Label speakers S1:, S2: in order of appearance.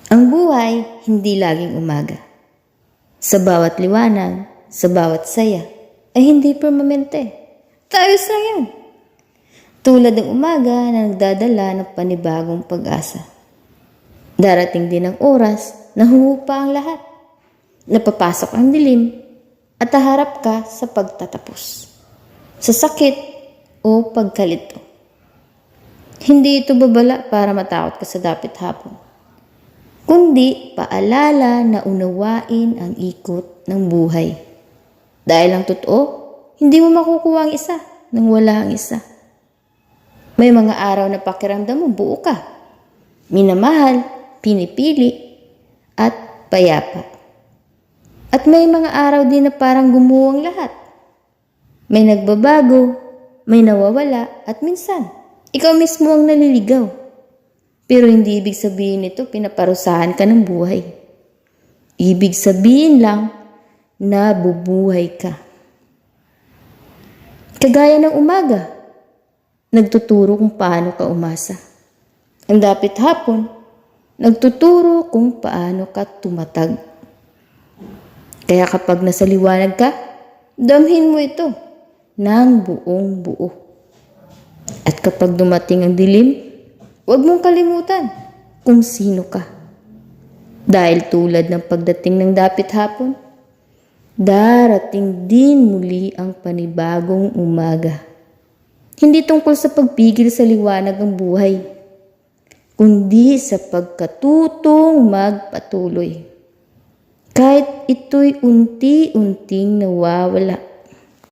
S1: Ang buhay hindi laging umaga. Sa bawat liwanag, sa bawat saya, ay hindi permanente. Tayo sa yan. Tulad ng umaga na nagdadala ng panibagong pag-asa. Darating din ang oras na huhupa ang lahat. Napapasok ang dilim at haharap ka sa pagtatapos. Sa sakit o pagkalito. Hindi ito babala para matakot ka sa dapit hapon, kundi paalala na unawain ang ikot ng buhay. Dahil ang totoo, hindi mo makukuha ang isa nang wala ang isa. May mga araw na pakiramdam mo buo ka, minamahal, pinipili, at payapa. At may mga araw din na parang gumuho ang lahat. May nagbabago, may nawawala, at minsan, ikaw mismo ang naliligaw. Pero hindi ibig sabihin nito pinaparusahan ka ng buhay. Ibig sabihin lang na bubuhay ka. Kagaya ng umaga, nagtuturo kung paano ka umasa. Ang dapit hapon, nagtuturo kung paano ka tumatag. Kaya kapag nasa liwanag ka, damhin mo ito ng buong buo. At kapag dumating ang dilim, huwag mong kalimutan kung sino ka. Dahil tulad ng pagdating ng dapit hapon, darating din muli ang panibagong umaga. Hindi tungkol sa pagpigil sa liwanag ng buhay, kundi sa pagkatutong magpatuloy. Kahit ito'y unti-unting nawawala.